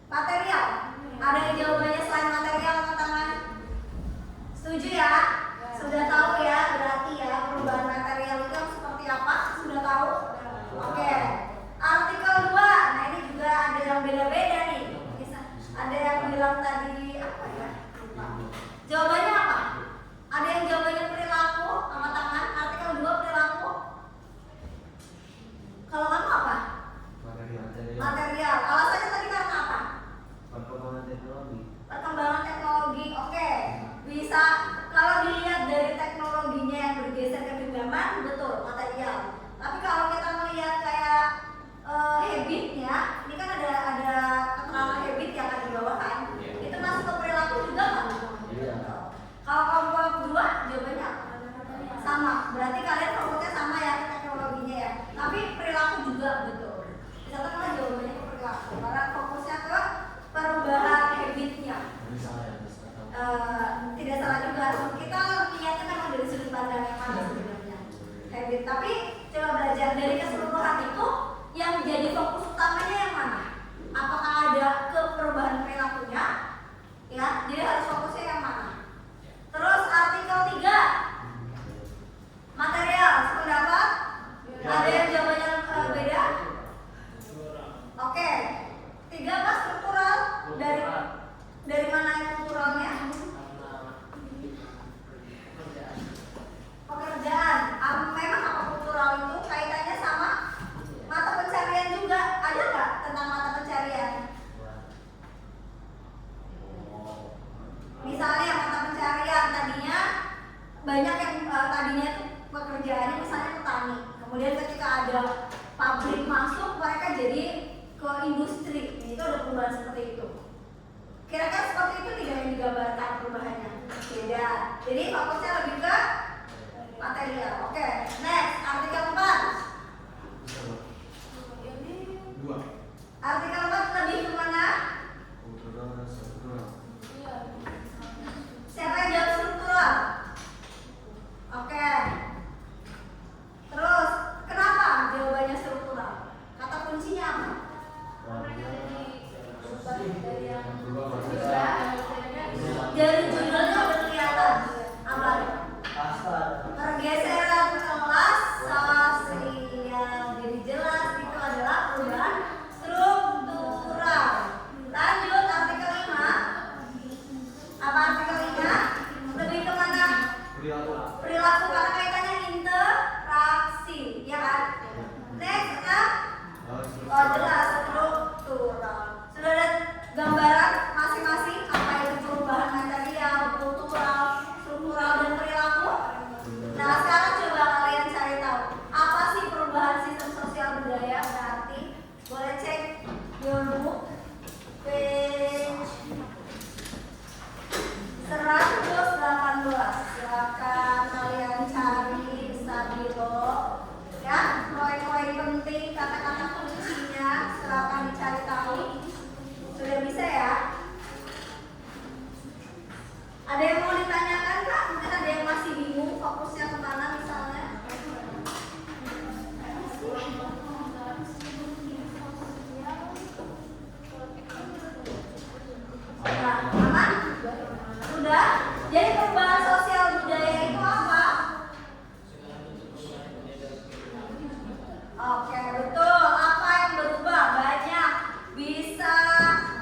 Material. Ada yang jawabannya selain material angkat tangan? Setuju ya? Sudah tahu ya berarti ya perubahan material itu seperti apa? Sudah tahu? Oke. Artikel 2. Nah ini juga ada yang beda-beda industri. Itu ada perubahan seperti itu. Kira-kira seperti itu tidak yang digambarkan perubahannya? Beda. Jadi fokusnya lebih ke material. Oke, next artikel 4. Artikel 4 lebih kemana? Siapa yang jawab struktural? Oke. Terus, kenapa jawabannya struktural? Kata kuncinya apa? Dari judulnya udah kelihatan apa? Pergeseran kelas sosial. Jadi jelas itu adalah perubahan struktural. Lanjut artikel 5. Apa artikel 5? Lebih kemana? Perilaku karena kaitannya interaksi, ya kan? Next, oh jelas struktural. Sudah ada gambaran masing-masing apa itu perubahan material, kultural, struktural, dan perilaku. Nah sekarang coba kalian cari tahu apa sih perubahan sistem sosial budaya. Berarti boleh cek your book page 118. Silakan kalian cari stabilo ya, poin-poin penting, kata-kata kuncinya silakan dicari tahu. Sudah bisa ya? Ada yang mau ditanyakan Kak? Mungkin ada yang masih bingung fokusnya kemana misalnya? Nah, aman? Sudah? Jadi perubahan sosial budaya itu apa? Oke, betul. Apa yang berubah? Banyak. Bisa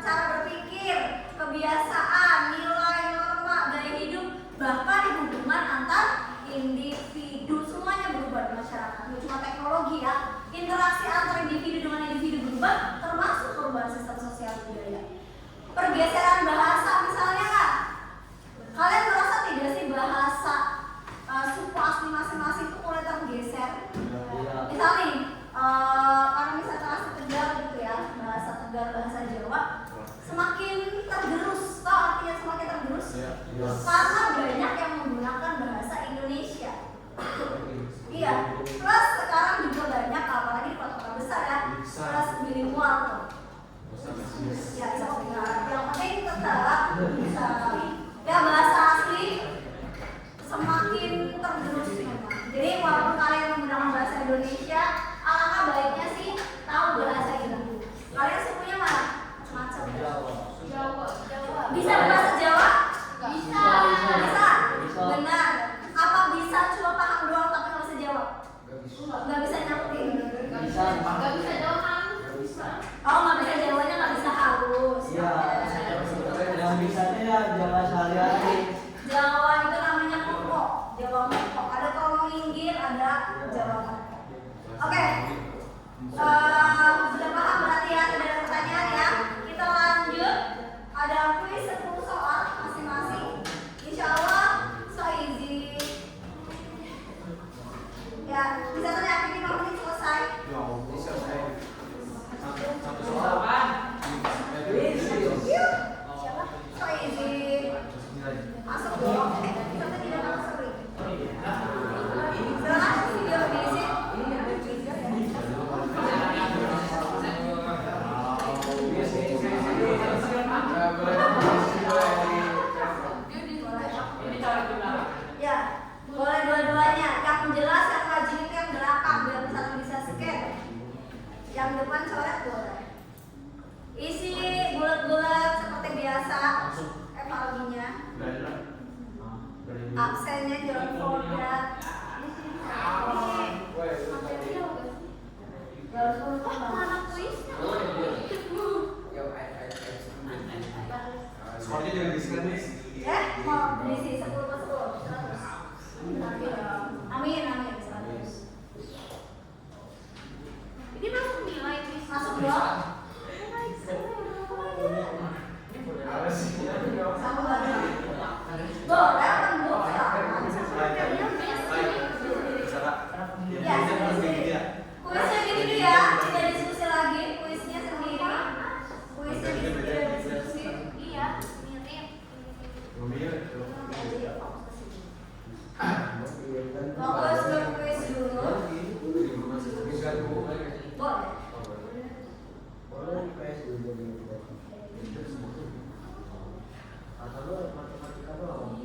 cara berpikir, kebiasaan, nilai, norma, gaya hidup, bahkan hubungan antar individu, semuanya berubah di masyarakat. Bukan cuma teknologi ya, interaksi antar individu dengan individu berubah, termasuk perubahan sistem sosial budaya. Pergeseran bahasa misalnya Kak, kalian merasa tidak sih bahasa suku asli masing-masing itu mulai tergeser? Misal nih, karena misalnya asli Tegal gitu ya, bahasa Tegal, bahasa Jawa semakin tergerus. Tau artinya semakin tergerus? Karena banyak yang menggunakan bahasa Indonesia. Iya, plus sekarang juga banyak, apalagi di kota-kota besar ya, plus bilingual tuh. Ya bisa kombinasi. Yang penting tetap bisa. Ya bahasa asli semakin tergerus memang. Jadi walaupun kalian menggunakan bahasa Indonesia, alangkah baiknya sih tahu bahasa itu. Kalian sukunya mana? Macam Jawa. Bisa bahasa Jawa? Bisa. Benar. Apa bisa cuma paham doang tapi nggak bisa jawab? Nggak bisa nyampein. Nggak bisa jawab. Oh nggak bisa jawabnya, nggak bisa halus. Iya. Yang bisanya ya Jawa sehari-hari. Jawa itu namanya moko. Jawa moko. Ada kalau minggir, ada Jawa moko. Oke. Sudah paham berarti ya? Tidak ada pertanyaan ya? Kita lanjut. Ada kuis 10 soal masing-masing. Insya Allah so easy. Ya, bisa tanya ini 5 menit selesai. Satu soal kan? Siapa? So easy. Masuk dong. Kita tidak masuk nih. Silakan video diisi. Ya, boleh dua-duanya. Yang jelas, yang rajin itu yang belakang biar bisa scan. Yang depan coret boleh. Isi bulat-bulat seperti biasa. Evaluasinya. Absennya jangan forget. Mana kuisnya? Skornya jangan di-scan nih. Mau diisi 10/10. 100. Amin. 100. Ini masuk nilai nih. Masuk dong. Sama lagi. Boleh kan Bu? Ya, kuisnya gini ya. Kita diskusi lagi kuisnya sendiri. Atau matematika doang.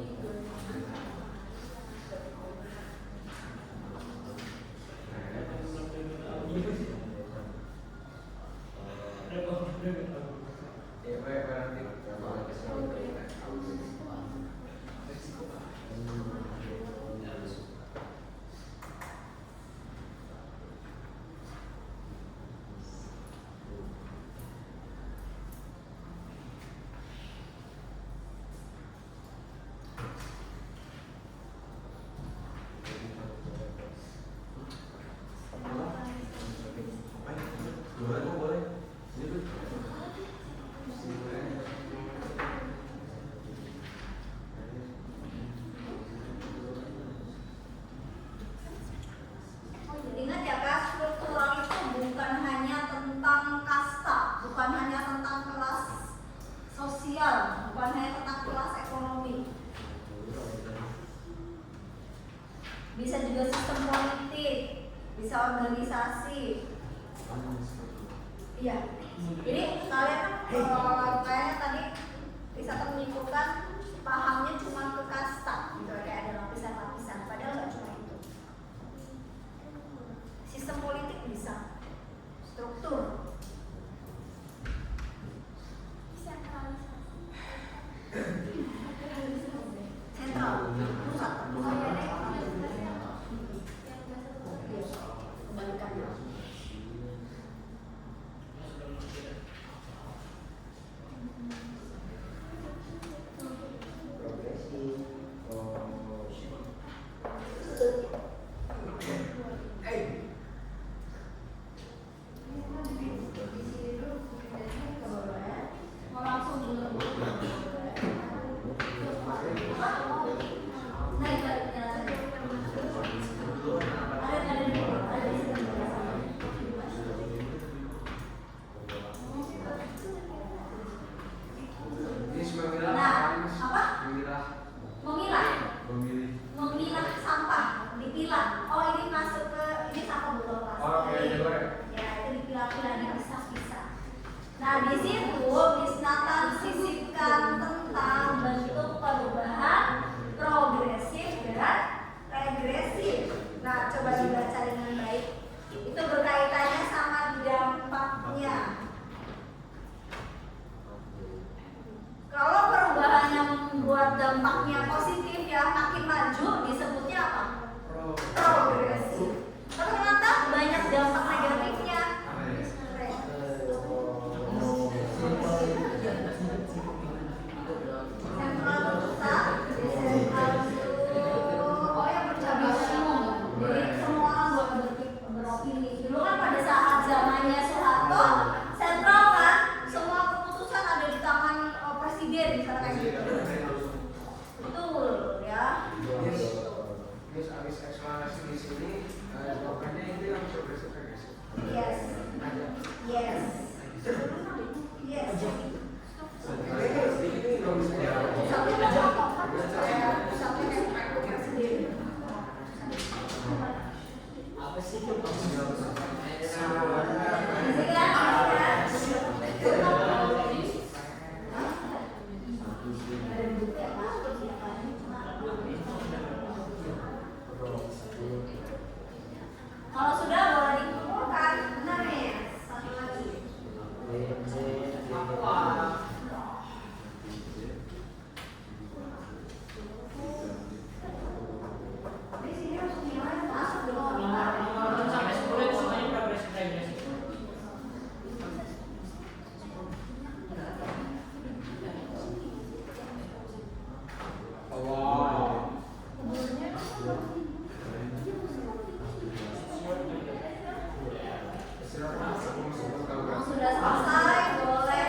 Ingat ya Kak, struktural itu bukan hanya tentang kasta, bukan hanya tentang kelas sosial, bukan hanya tentang kelas ekonomi. Bisa juga sistem politik, bisa organisasi. Iya. Jadi kalian kan kayaknya tadi bisa menyimpulkan pahamnya cuma ke kasta, gitu kayak ada lapisan-lapisan. Padahal nggak cuma itu. Sistem politik bisa, struktur, sentral, pusat, kebalikannya. Mau langsung dulu. Memilah sampah, dipilah. Oh ini masuk ke ini sampah botol plastik. Ya itu dipilah-pilah, dipisah-pisah. Nah di situ Miss Nathan sisipkan tentang bentuk perubahan progresif dan regresif. Nah coba dibaca dengan baik. Itu berkaitannya sama dampaknya. Kalau perubahannya membuat dampaknya positif ya makin maju disebutnya apa? Progresif. Ternyata banyak dampak negatifnya. Sentral pusat, desentral itu oh yang bercabang umum. Jadi semua orang boleh beropini. Dulu kan pada saat zamannya Soeharto, sentral kan semua keputusan ada di tangan presiden misalnya kayak gitu. Betul ya. Terus habis eksplanasi di sini, pokoknya itu yang progresif. Yes. Yes. Yes. Ini dong saya. Apa sih itu? Kalau sudah boleh dikumpulkan, benar ya? Satu lagi. Di sini untuk nilai masuk dong. Sampai 10 itu semuanya progresif regresif. Sudah selesai, boleh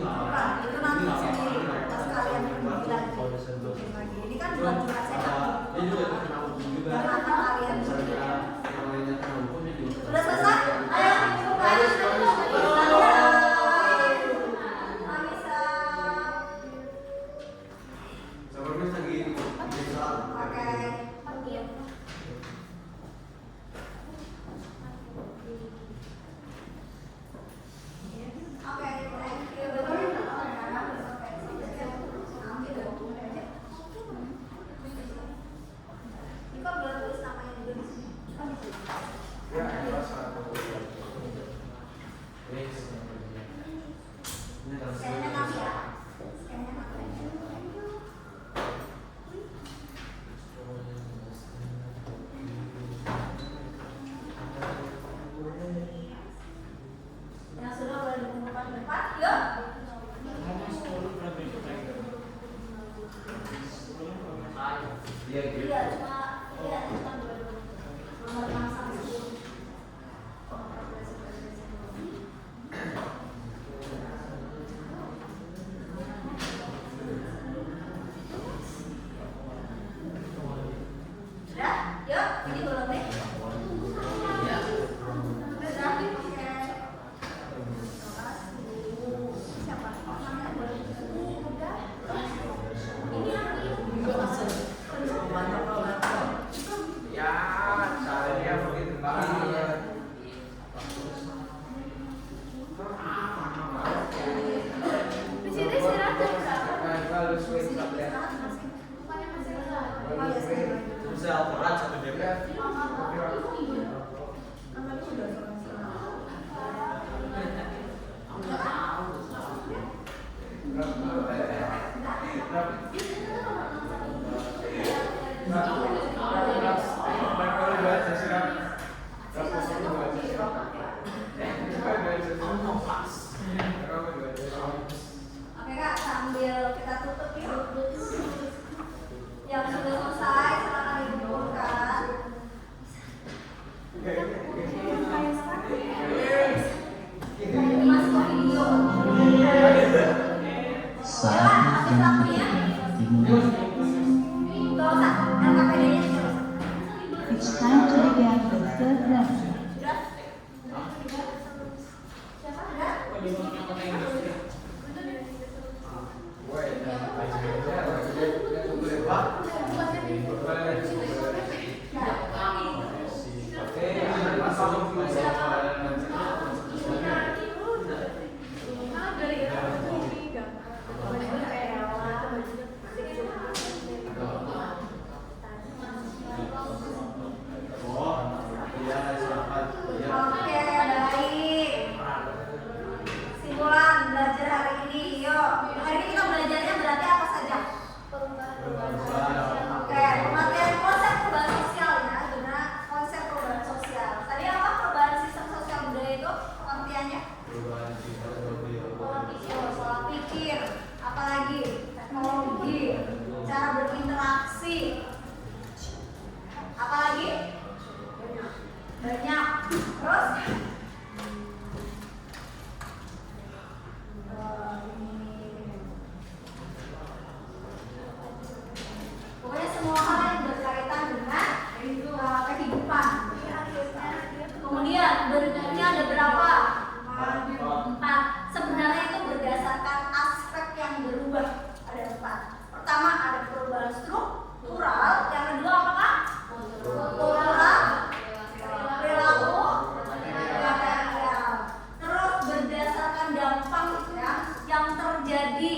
Bukan, itu nanti sendiri pas kalian pergi lagi. Ini kan bukan cuma saya yang akan kalian berdiri. Udah selesai? Ayo buka. Oke Kak, sambil kita tutup yuk. Yang sudah selesai silakan dikumpulkan. Masuk video. Saatnya jam ketiga dimulai. Gak usah, LKPD-nya. It's time to begin the third lesson. Oke, baik. Simpulan belajar hari ini, yuk. Hari ini kita belajarnya berarti apa saja? Oke, pemateri konsep perubahan sosial ya, gimana konsep perubahan sosial. Tadi apa perubahan sistem sosial budaya itu pengertiannya? Pola pikir, apalagi teknologi, cara berinteraksi, apalagi banyak. Terus pokoknya semua hal yang berkaitan dengan kehidupan. Kemudian bentuknya ada berapa? 4. Sebenarnya itu berdasarkan aspek yang berubah. Ada 4. Pertama ada perubahan struktural. Yang kedua apakah? Kultural, perilaku, material. Terus berdasarkan dampak ya, yang terjadi.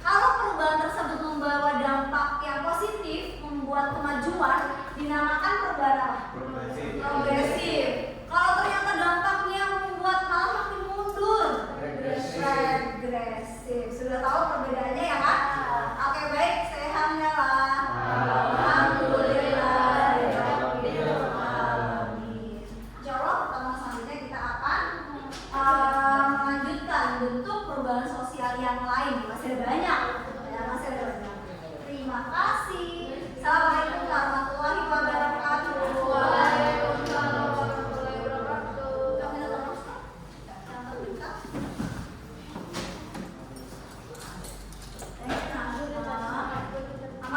Kalau perubahan tersebut membawa dampak yang positif, membuat kemajuan, dinamakan perubahan apa? Progresif. Kalau ternyata dampaknya membuat malah makin mundur, regresif. Sudah tahu perbedaannya ya kan? Oke baik, sehatnya lah. Alhamdulillah. Insyaallah pertemuan selanjutnya kita akan melanjutkan bentuk perubahan sosial yang lain. Masih ada banyak. Ya, masih ada banyak. Terima kasih.